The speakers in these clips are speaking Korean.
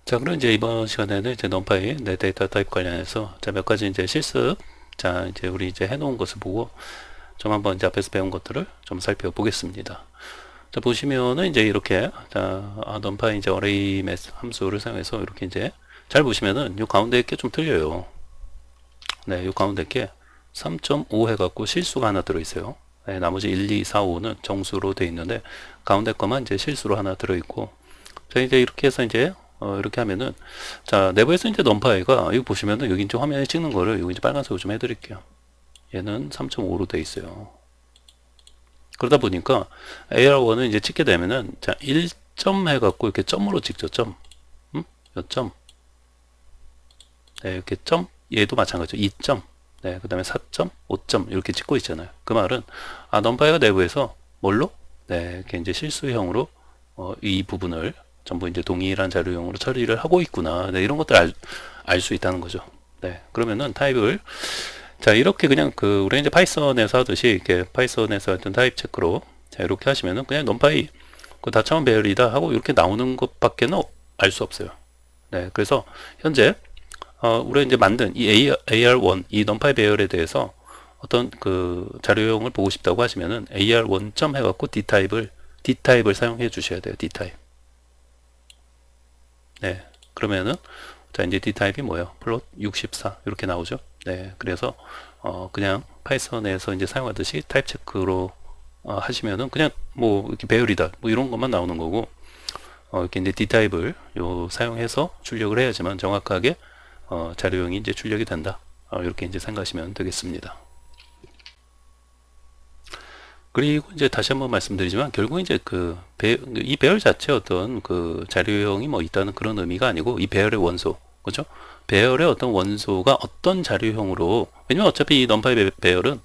자, 그럼 이제 이번 시간에는 이제 넘파이 내 데이터 타입 관련해서 자, 몇 가지 이제 실습, 자, 이제 우리 이제 해놓은 것을 보고 좀 한번 이제 앞에서 배운 것들을 좀 살펴보겠습니다. 자, 보시면은 이제 이렇게 자, 넘파이 이제 어레이 함수를 사용해서 이렇게 이제 잘 보시면은 요 가운데 게 좀 틀려요. 네, 요 가운데 게 3.5 해갖고 실수가 하나 들어있어요. 네, 나머지 1, 2, 4, 5는 정수로 되어 있는데 가운데 거만 이제 실수로 하나 들어있고 자, 이제 이렇게 해서 이제 이렇게 하면은 자, 내부에서 이제 넘파이가 이거 보시면은 여기 이제 화면에 찍는 거를 여기 이제 빨간색으로 좀 해드릴게요. 얘는 3.5로 돼 있어요. 그러다 보니까 AR1을 이제 찍게 되면은 자, 1점 해갖고 이렇게 점으로 찍죠. 점. 몇 점? 네, 이렇게 점. 얘도 마찬가지죠. 2점. 네, 그 다음에 4점, 5점 이렇게 찍고 있잖아요. 그 말은 넘파이가 내부에서 뭘로? 네, 이렇게 이제 실수형으로 이 부분을 전부 이제 동일한 자료형으로 처리를 하고 있구나. 네, 이런 것들 알 수 있다는 거죠. 네, 그러면은 타입을 자, 이렇게 그냥 우리 이제 파이썬에서 하듯이 이렇게 파이썬에서 했던 타입 체크로 자, 이렇게 하시면은 그냥 넘파이 다차원 배열이다 하고 이렇게 나오는 것밖에는 알 수 없어요. 네, 그래서 현재 우리가 이제 만든 이 AR1 이 넘파이 배열에 대해서 어떤 자료용을 보고 싶다고 하시면은 AR1 점 해갖고 D타입을 사용해 주셔야 돼요. D타입. 네, 그러면은 자, 이제 D타입이 뭐예요? 플롯 64 이렇게 나오죠. 네, 그래서 그냥 파이썬에서 이제 사용하듯이 타입 체크로 하시면은 그냥 뭐 이렇게 배열이다 뭐 이런 것만 나오는 거고 이렇게 이제 D타입을 사용해서 출력을 해야지만 정확하게 자료형이 이제 출력이 된다. 이렇게 이제 생각하시면 되겠습니다. 그리고 이제 다시 한번 말씀드리지만 결국 이제 이 배열 자체 어떤 자료형이 뭐 있다는 그런 의미가 아니고 이 배열의 원소, 그죠? 배열의 어떤 원소가 어떤 자료형으로, 왜냐면 어차피 이 넘파이 배열은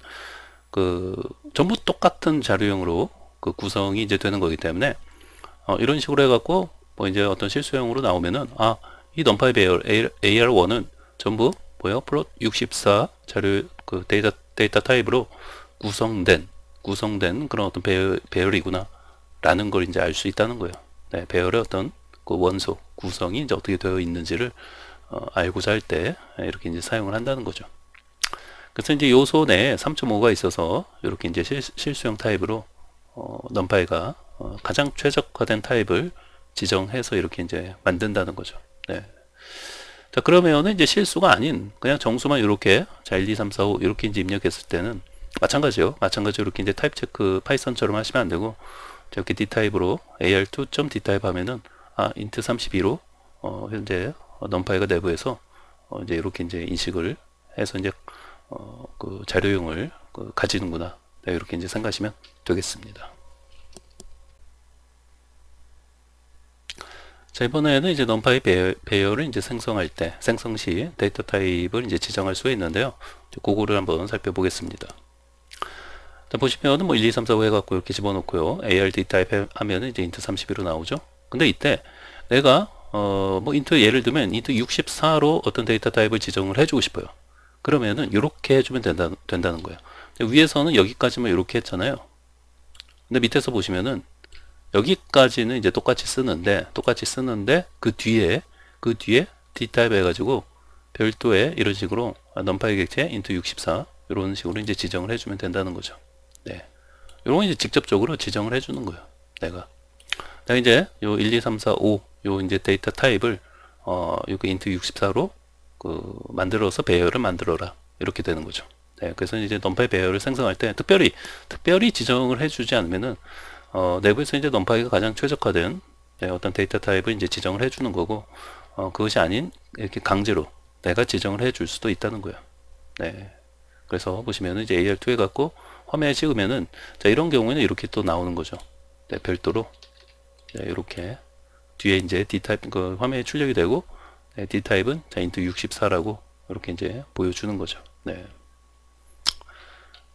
전부 똑같은 자료형으로 구성이 이제 되는 거기 때문에 이런 식으로 해갖고 뭐 이제 어떤 실수형으로 나오면은 이 넘파이 배열 AR1은 전부 뭐요? 플롯 64 자료 데이터 타입으로 구성된 그런 어떤 배열이구나 라는 걸 이제 알 수 있다는 거예요. 네, 배열의 어떤 원소 구성이 이제 어떻게 되어 있는지를 알고자 할 때 이렇게 이제 사용을 한다는 거죠. 그래서 이제 요소 내에 3.5가 있어서 이렇게 이제 실수형 타입으로 넘파이가 가장 최적화된 타입을 지정해서 이렇게 이제 만든다는 거죠. 네. 자, 그러면은 이제 실수가 아닌 그냥 정수만 이렇게 자 1, 2, 3, 4, 5 이렇게 이제 입력했을 때는 마찬가지로 이렇게 이제 타입 체크 파이썬처럼 하시면 안 되고 이렇게 D타입으로 AR2.D타입 하면은 int 32로 현재 넘파이가 내부에서 이제 이렇게 이제 인식을 해서 이제 자료용을 가지는구나. 네, 이렇게 이제 생각하시면 되겠습니다. 자, 이번에는 이제 넘파이 배열을 이제 생성 시 데이터 타입을 이제 지정할 수가 있는데요. 그거를 한번 살펴보겠습니다. 자, 보시면은 뭐 1, 2, 3, 4, 5 해갖고 이렇게 집어넣고요. ARD 타입 하면은 이제 int 32로 나오죠. 근데 이때 내가 뭐 int 예를 들면 int 64로 어떤 데이터 타입을 지정을 해주고 싶어요. 그러면은 이렇게 해주면 된다는 거예요. 위에서는 여기까지만 이렇게 했잖아요. 근데 밑에서 보시면은 여기까지는 이제 똑같이 쓰는데 그 뒤에 D타입 해가지고 별도의 이런 식으로 넘파이 객체 int 64 이런 식으로 이제 지정을 해주면 된다는 거죠. 네, 이런 거 이제 직접적으로 지정을 해주는 거예요. 내가 이제 요 1, 2, 3, 4, 5 요 이제 데이터 타입을 이거 int 64로 만들어서 배열을 만들어라 이렇게 되는 거죠. 네, 그래서 이제 넘파이 배열을 생성할 때 특별히 지정을 해주지 않으면은 내부에서 이제 넘파이가 가장 최적화된 어떤 데이터 타입을 이제 지정을 해주는 거고 그것이 아닌 이렇게 강제로 내가 지정을 해줄 수도 있다는 거예요. 네, 그래서 보시면은 이제 AR2 해갖고 화면에 찍으면은 자 이런 경우에는 이렇게 또 나오는 거죠. 네, 별도로 네, 이렇게 뒤에 이제 D타입 화면에 출력이 되고 네, D타입은 자 int 64라고 이렇게 이제 보여주는 거죠. 네.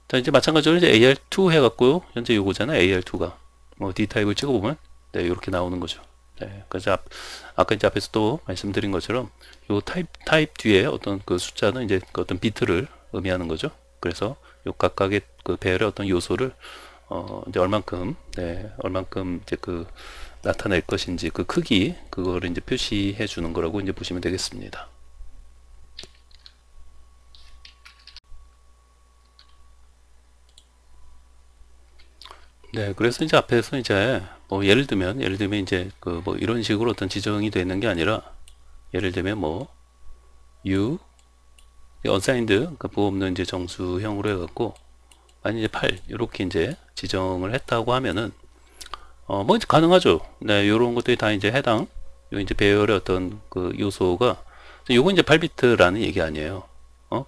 자 이제 마찬가지로 이제 AR2 해갖고 현재 요거잖아요. AR2가 뭐 D타입을 찍어보면 네, 이렇게 나오는 거죠. 네, 그래서 아까 이제 앞에서 또 말씀드린 것처럼 요 타입 뒤에 어떤 숫자는 이제 어떤 비트를 의미하는 거죠. 그래서 요 각각의 배열의 어떤 요소를 이제 얼만큼 이제 나타낼 것인지 그 크기 그거를 이제 표시해 주는 거라고 이제 보시면 되겠습니다. 네, 그래서 이제 앞에서 이제 뭐 예를 들면 이제 그 뭐 이런 식으로 어떤 지정이 되는 게 아니라 예를 들면 뭐 u unsigned 그러니까 부호 없는 이제 정수형으로 해갖고 만약 이제 8 이렇게 이제 지정을 했다고 하면은 뭐 이제 가능하죠. 네, 요런 것들이 다 이제 해당 요 이제 배열의 어떤 그 요소가 요건 이제 8비트라는 얘기 아니에요.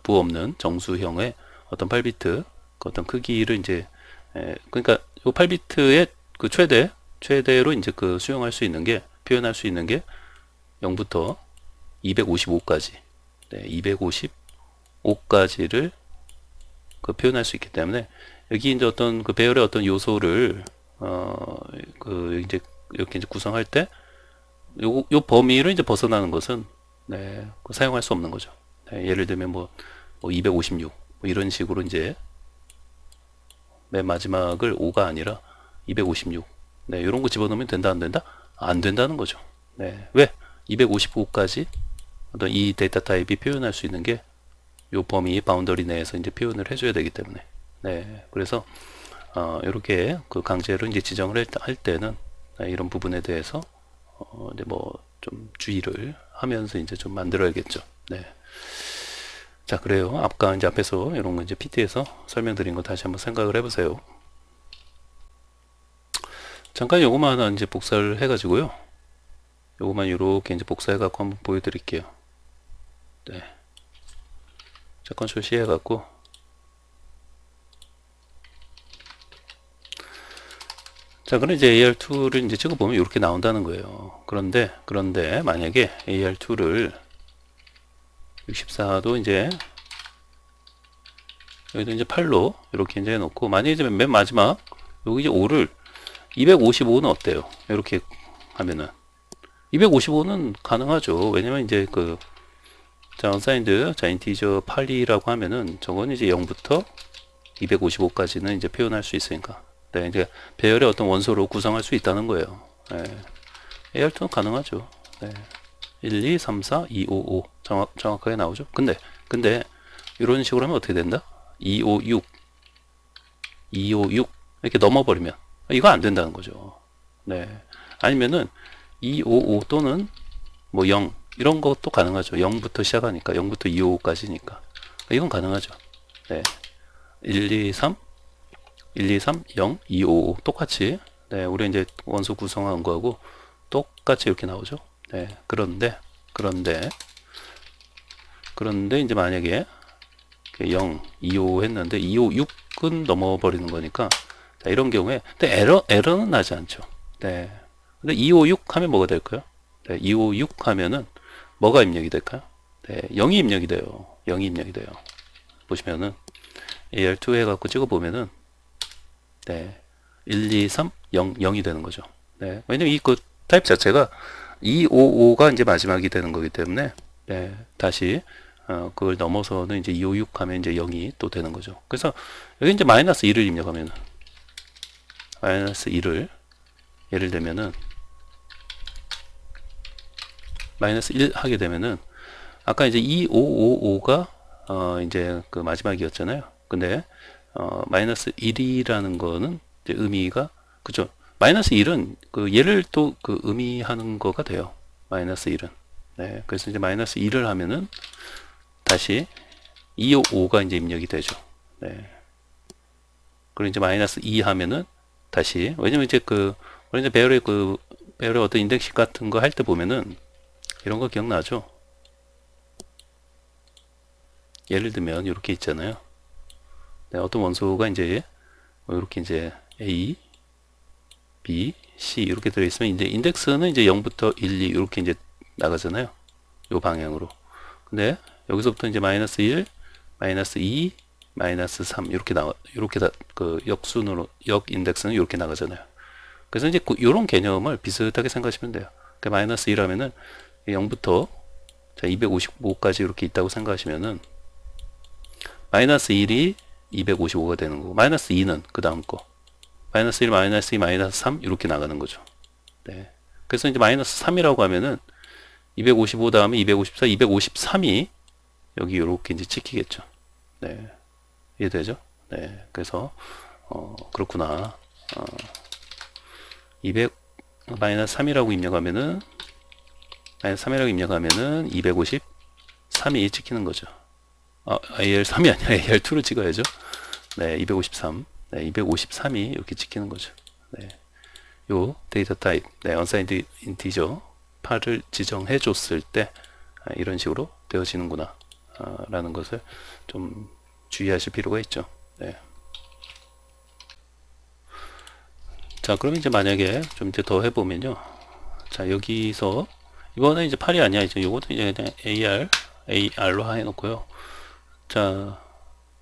부호 없는 정수형의 어떤 8비트 그 어떤 크기를 이제 그러니까 요 8비트의 그 최대로 이제 그 수용할 수 있는 게 표현할 수 있는 게 0부터 255까지 네, 255까지를 그 표현할 수 있기 때문에 여기 이제 어떤 그 배열의 어떤 요소를 그 이제 이렇게 이제 구성할 때 요 범위를 이제 벗어나는 것은 네, 그 사용할 수 없는 거죠. 네, 예를 들면 뭐 256 뭐 이런 식으로 이제 맨 마지막을 5가 아니라 256 네, 이런 거 집어넣으면 된다 안 된다? 안 된다는 거죠. 네, 왜? 255까지 어떤 이 데이터 타입이 표현할 수 있는 게 요 범위 바운더리 내에서 이제 표현을 해줘야 되기 때문에 네, 그래서 이렇게 그 강제로 이제 지정을 할 때는 이런 부분에 대해서 이제 뭐 좀 주의를 하면서 이제 좀 만들어야겠죠. 네. 자, 그래요. 아까 이제 앞에서 이런 거 이제 PT에서 설명드린 거 다시 한번 생각을 해보세요. 잠깐 요거만 하나 이제 복사를 해가지고요. 요거만 이렇게 이제 복사해갖고 한번 보여드릴게요. 네. 자, 컨트롤 C 해갖고. 자, 그럼 이제 AR2를 이제 찍어보면 이렇게 나온다는 거예요. 그런데 만약에 AR2를 64도 이제 여기도 이제 8로 이렇게 이제 해놓고 만약에 이제 맨 마지막 여기 이제 5를 255는 어때요? 이렇게 하면은 255는 가능하죠. 왜냐면 이제 그 자, unsigned 자 인티저 8이라고 하면은 저건 이제 0부터 255까지는 이제 표현할 수 있으니까 네, 이제 배열의 어떤 원소로 구성할 수 있다는 거예요. 네. AR2는 가능하죠. 네. 1, 2, 3, 4, 2, 5, 5 정확하게 나오죠. 근데 이런 식으로 하면 어떻게 된다? 256 이렇게 넘어버리면 이거 안 된다는 거죠. 네. 아니면은 255 또는 뭐 0 이런 것도 가능하죠. 0부터 시작하니까 0부터 255까지니까 이건 가능하죠. 네. 1, 2, 3 0, 2, 5 똑같이 네, 우리 이제 원소 구성한 거하고 똑같이 이렇게 나오죠. 네, 그런데 이제 만약에 0, 2, 5 했는데 2, 5, 6은 넘어버리는 거니까 자, 이런 경우에 근데 에러는 나지 않죠. 네. 근데 2, 5, 6 하면 뭐가 될까요? 네, 2, 5, 6 하면은 뭐가 입력이 될까요? 네, 0이 입력이 돼요. 0이 입력이 돼요. 보시면은 AR2 해갖고 찍어보면은 네, 1, 2, 3, 0, 0이 되는 거죠. 네, 왜냐면 이 그 타입 자체가 2, 5, 5가 이제 마지막이 되는 거기 때문에 네, 다시 그걸 넘어서는 이제 2, 5, 6 하면 이제 0이 또 되는 거죠. 그래서 여기 이제 마이너스 1을 입력하면은 마이너스 1을 예를 들면은 마이너스 1 하게 되면은 아까 이제 2, 5, 5가 이제 그 마지막이었잖아요. 근데 마이너스 1이라는 거는 이제 의미가 그죠? 마이너스 1은 그 얘를 또 그 의미하는 거가 돼요. 마이너스 1은. 네. 그래서 이제 마이너스 1을 하면은 다시 2, 5가 이제 입력이 되죠. 네. 그리고 이제 마이너스 2 하면은 다시 왜냐면 이제 그 우리 이제 배열의 어떤 인덱식 같은 거 할 때 보면은 이런 거 기억나죠? 예를 들면 이렇게 있잖아요. 네, 어떤 원소가 이제 이렇게 이제 A, B, C 이렇게 들어있으면 이제 인덱스는 이제 0부터 1, 2 이렇게 이제 나가잖아요. 요 방향으로. 근데 여기서부터 이제 마이너스 1, 마이너스 2, 마이너스 3 이렇게 이렇게 그 역순으로 역 인덱스는 이렇게 나가잖아요. 그래서 이제 이런 개념을 비슷하게 생각하시면 돼요. 그러니까 마이너스 1 하면은 0부터 자 255까지 이렇게 있다고 생각하시면은 마이너스 1이 255가 되는 거고 마이너스 2는 그 다음 거 마이너스 1, 마이너스 2, 마이너스 3 이렇게 나가는 거죠. 네. 그래서 이제 마이너스 3이라고 하면은 255 다음에 254, 253이 여기 이렇게 이제 찍히겠죠. 네. 이해되죠? 네. 그래서 그렇구나. 200 마이너스 3이라고 입력하면은 마이너스 3이라고 입력하면은 253이 찍히는 거죠. AL3이 아니라 AL2를 찍어야죠. 네, 253. 네, 253이 이렇게 찍히는 거죠. 네. 요 데이터 타입, 네, unsigned integer 8을 지정해 줬을 때 이런 식으로 되어지는구나 라는 것을 좀 주의하실 필요가 있죠. 네. 자, 그럼 이제 만약에 좀 이제 더 해보면요. 자, 여기서 이번에 이제 8이 아니야. 이제 요것도 이제 그냥 AR로 해놓고요. 자,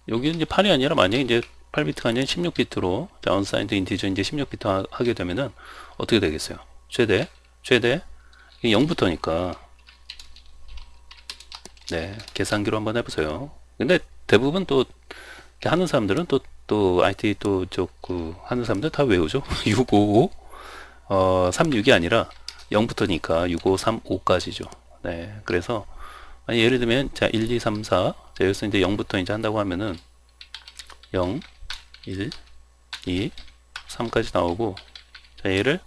여기는 이제 8이 아니라 만약에 이제 8비트가 아니라 16비트로 자, unsigned integer 이제 16비트 하게 되면은 어떻게 되겠어요? 최대 이게 0부터니까 네, 계산기로 한번 해보세요. 근데 대부분 또 하는 사람들은 또 IT 하는 사람들 다 외우죠. 655 36이 아니라 0부터니까 6535까지죠. 네, 그래서 예를 들면 자 1, 2, 3, 4 자, 여기서 이제 0부터 이제 한다고 하면은 0, 1, 2, 3까지 나오고 자 얘를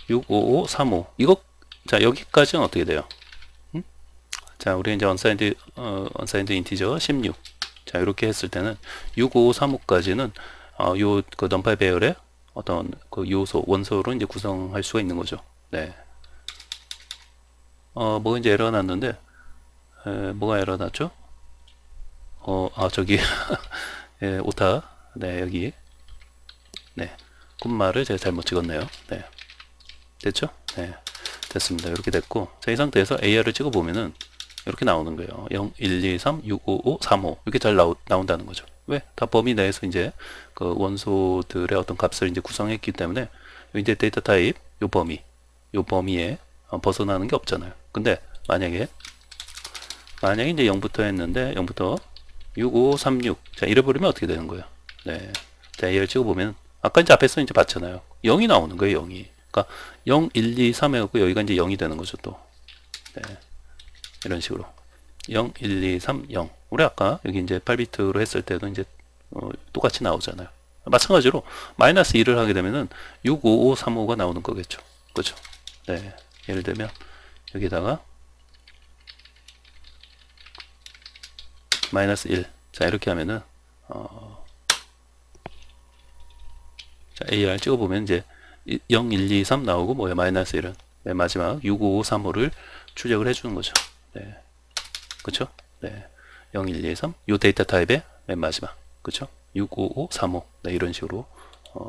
6, 5, 5, 3, 5 이거 자 여기까지는 어떻게 돼요? 자 우리 이제 unsigned integer 16 자 이렇게 했을 때는 6, 5, 3, 5까지는 요 그 넘파이 배열의 어떤 그 요소 원소로 이제 구성할 수가 있는 거죠. 네. 뭐 이제 에러 났는데 뭐가 에러 났죠? 저기 예, 오타 네 여기 네 콤마를 제가 잘못 찍었네요. 네 됐죠? 네 됐습니다. 이렇게 됐고 자 이 상태에서 AR을 찍어 보면은 이렇게 나오는 거예요. 0, 1, 2, 3, 6, 5, 5, 3, 5 이렇게 잘 나온다는 거죠. 왜? 다 범위 내에서 이제 그 원소들의 어떤 값을 이제 구성했기 때문에 이제 데이터 타입 요 범위에 벗어나는 게 없잖아요. 근데 만약에 이제 0부터 했는데 0부터 6, 5, 3, 6 자 이래버리면 어떻게 되는 거예요? 네. 자 얘를 찍어보면 아까 이제 앞에서 이제 봤잖아요. 0이 나오는 거예요. 0이 그러니까 0, 1, 2, 3 해갖고 여기가 이제 0이 되는 거죠. 또 네. 이런 식으로 0, 1, 2, 3, 0 우리 아까 여기 이제 8비트로 했을 때도 이제 똑같이 나오잖아요. 마찬가지로 마이너스 1을 하게 되면은 6, 5, 5, 3, 5가 나오는 거겠죠. 그죠? 네. 예를 들면 여기다가 마이너스 1 자 이렇게 하면은 자 AR 찍어보면 이제 0, 1, 2, 3 나오고 뭐야 마이너스 1은 맨 마지막 6, 5, 5, 3, 5를 출력을 해주는 거죠. 네. 그쵸? 네. 0, 1, 2, 3 요 데이터 타입의 맨 마지막 그쵸? 6, 5, 5, 3, 5 네, 이런 식으로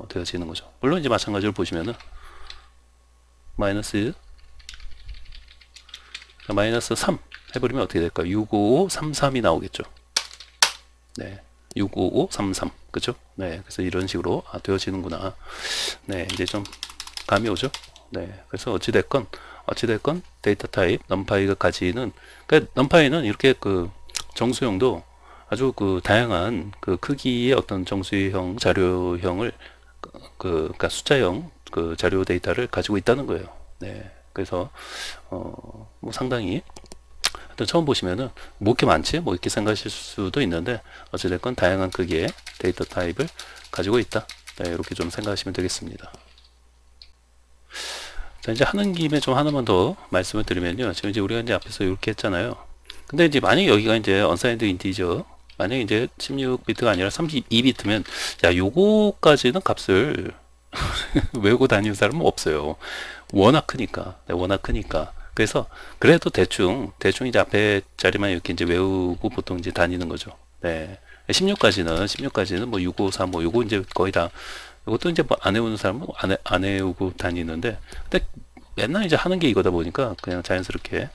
되어지는 거죠. 물론 이제 마찬가지로 보시면은 마이너스 3 해버리면 어떻게 될까요? 655, 33이 나오겠죠. 네. 655, 33. 그쵸? 네. 그래서 이런 식으로 되어지는구나. 네. 이제 좀 감이 오죠? 네. 그래서 어찌됐건 데이터 타입, 넘파이가 가지는, 그러니까 넘파이는 이렇게 그 정수형도 아주 그 다양한 그 크기의 어떤 정수형, 자료형을 그러니까 숫자형 그 자료 데이터를 가지고 있다는 거예요. 네. 그래서 뭐 상당히 하여튼 처음 보시면은 뭐 이렇게 많지? 뭐 이렇게 생각하실 수도 있는데 어찌됐건 다양한 크기의 데이터 타입을 가지고 있다. 네, 이렇게 좀 생각하시면 되겠습니다. 자, 이제 하는 김에 좀 하나만 더 말씀을 드리면요. 지금 이제 우리가 이제 앞에서 이렇게 했잖아요. 근데 이제 만약에 여기가 이제 unsigned integer 만약에 이제 16비트가 아니라 32비트면 야 요거까지는 값을 외우고 다니는 사람은 없어요. 워낙 크니까. 네, 워낙 크니까. 그래서 그래도 대충 이제 앞에 자리만 이렇게 이제 외우고 보통 이제 다니는 거죠. 네. 16까지는 뭐 6, 5, 3, 5 요거 이제 거의 다 이것도 이제 뭐 안 외우는 사람은 안 외우고 다니는데 근데 맨날 이제 하는 게 이거다 보니까 그냥 자연스럽게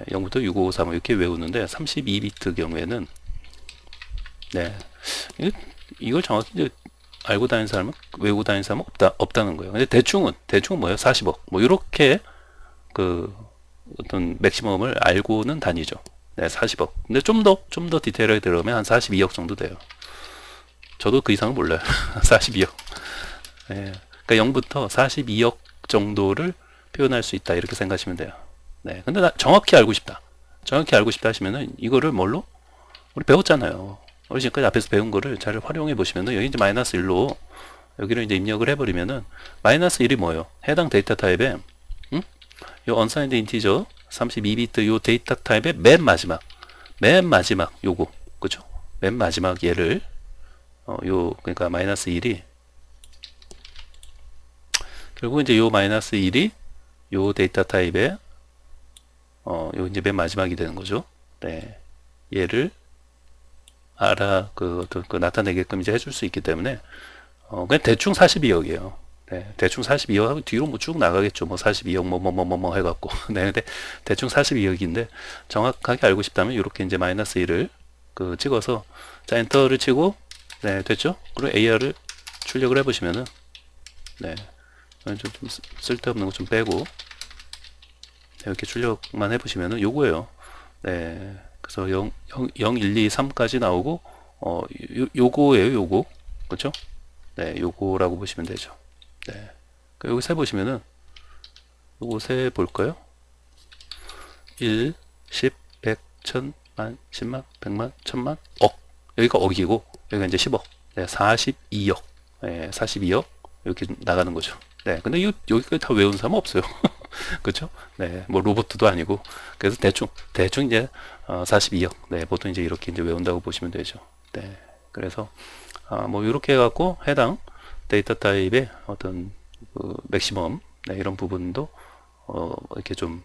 0부터 6, 5, 3, 5 이렇게 외우는데 32비트 경우에는 네. 이걸 정확히 이제 알고 다니는 사람은 외우고 다니는 사람은 없다는 거예요. 근데 대충은 뭐예요? 40억. 뭐 이렇게 그 어떤 맥시멈을 알고는 다니죠. 네, 40억. 근데 좀 더 디테일하게 들어가면 한 42억 정도 돼요. 저도 그 이상은 몰라요. 42억. 네. 그러니까 0부터 42억 정도를 표현할 수 있다 이렇게 생각하시면 돼요. 네, 근데 나 정확히 알고 싶다. 정확히 알고 싶다 하시면은 이거를 뭘로? 우리 배웠잖아요. 우리 지금까지 앞에서 배운 거를 잘 활용해 보시면은 여기 이제 마이너스 1로 여기를 이제 입력을 해버리면은 마이너스 1이 뭐예요? 해당 데이터 타입에 요 unsigned integer 32비트 요 데이터 타입의 맨 마지막 요거 그죠? 맨 마지막 얘를 요 그러니까 마이너스 1이 결국 이제 요 마이너스 1이 요 데이터 타입의 요 이제 맨 마지막이 되는 거죠. 네. 얘를 나타내게끔 이제 해줄 수 있기 때문에 그냥 대충 42억이에요. 네, 대충 42억하고 뒤로 뭐 쭉 나가겠죠. 뭐 42억 뭐 해갖고. 네, 근데 대충 42억인데 정확하게 알고 싶다면 이렇게 이제 마이너스 1을 찍어서 자 엔터를 치고 네 됐죠. 그리고 AR을 출력을 해보시면은 네, 좀 쓸데없는 거 좀 빼고 네, 이렇게 출력만 해보시면은 요거예요. 네, 그래서 0, 1, 2, 3까지 나오고 요거예요. 요거 그렇죠? 네, 요거라고 보시면 되죠. 네. 여기 세 보시면은 요거 세 볼까요? 1, 10, 100, 1000, 만, 10만, 100만, 1000만, 억. 여기가 억이고 여기가 이제 10억. 네, 42억. 네, 42억 이렇게 나가는 거죠. 네, 근데 여기까지 다 외운 사람 없어요. 그렇죠? 네, 뭐 로봇도 아니고 그래서 대충 이제 42억. 네, 보통 이제 이렇게 이제 외운다고 보시면 되죠. 네, 그래서 뭐 이렇게 해갖고 해당 데이터 타입의 어떤 맥시멈 네, 이런 부분도 이렇게 좀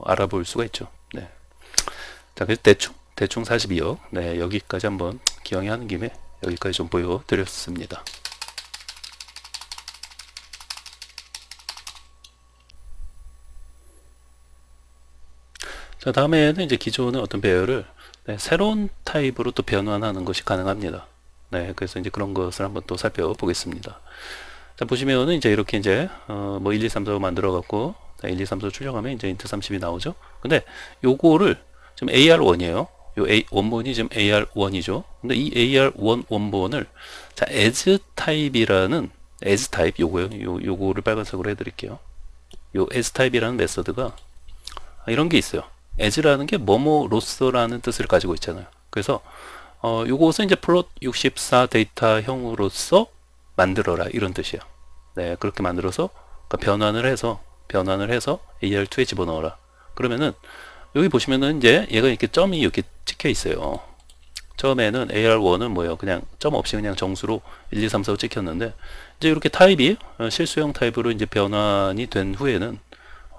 알아볼 수가 있죠. 네. 자, 그래서 대충 42억. 네, 여기까지 한번 기왕에 하는 김에 여기까지 좀 보여드렸습니다. 자, 다음에는 이제 기존의 어떤 배열을 네, 새로운 타입으로 또 변환하는 것이 가능합니다. 네, 그래서 이제 그런 것을 한번 또 살펴보겠습니다. 자, 보시면은 이제 이렇게 이제 뭐 1, 2, 3, 4 만들어 갖고 1, 2, 3, 4 출력하면 이제 int 30이 나오죠. 근데 요거를 지금 AR1이에요. 요 원본이 지금 AR1이죠. 근데 이 AR1 원본을 자, as 타입이라는 as 타입 요거요. 요거를 빨간색으로 해 드릴게요. 요 as 타입이라는 메서드가 이런 게 있어요. as라는 게 뭐뭐로서라는 뜻을 가지고 있잖아요. 그래서 요것은 이제 플롯 64 데이터형으로서 만들어라 이런 뜻이에요. 네, 그렇게 만들어서 변환을 해서 AR2에 집어넣어라. 그러면은 여기 보시면은 이제 얘가 이렇게 점이 이렇게 찍혀 있어요. 처음에는 AR1은 뭐예요? 그냥 점 없이 그냥 정수로 1, 2, 3, 4, 5 찍혔는데 이제 이렇게 타입이 실수형 타입으로 이제 변환이 된 후에는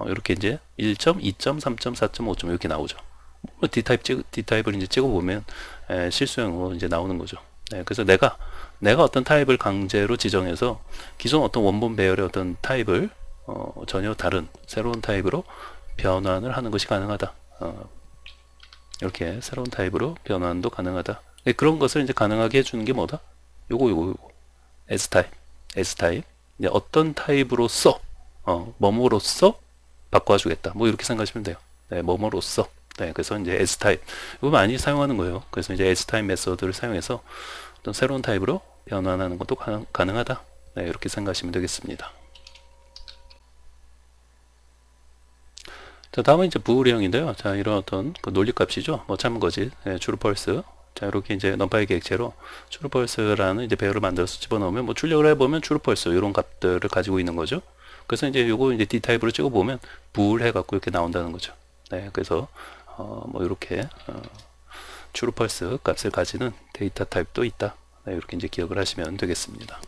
이렇게 이제 1점, 2점, 3점, 4점, 5점 이렇게 나오죠. D타입을 이제 찍어보면 실수형으로 이제 나오는 거죠. 네, 그래서 내가 어떤 타입을 강제로 지정해서 기존 어떤 원본 배열의 어떤 타입을 전혀 다른 새로운 타입으로 변환을 하는 것이 가능하다. 이렇게 새로운 타입으로 변환도 가능하다. 네, 그런 것을 이제 가능하게 해주는 게 뭐다? 요거 S 타입. 이제 어떤 타입으로서 뭐뭐로서 바꿔주겠다. 뭐 이렇게 생각하시면 돼요. 네, 뭐뭐로서. 네, 그래서 이제 S 타입 이거 많이 사용하는 거예요. 그래서 이제 S 타입 메소드를 사용해서 어떤 새로운 타입으로 변환하는 것도 가능하다. 네, 이렇게 생각하시면 되겠습니다. 자, 다음은 이제 부울형인데요. 자, 이런 어떤 논리값이죠. 뭐 참거짓, 네, trueFalse. 자, 이렇게 이제 넘파이 계획체로 trueFalse라는 이제 배열을 만들어서 집어넣으면 뭐 출력을 해보면 trueFalse 이런 값들을 가지고 있는 거죠. 그래서 이제 요거 이제 D 타입으로 찍어보면 부울 해갖고 이렇게 나온다는 거죠. 네, 그래서 뭐 이렇게 trueFalse 값을 가지는 데이터 타입도 있다. 네, 이렇게 이제 기억을 하시면 되겠습니다.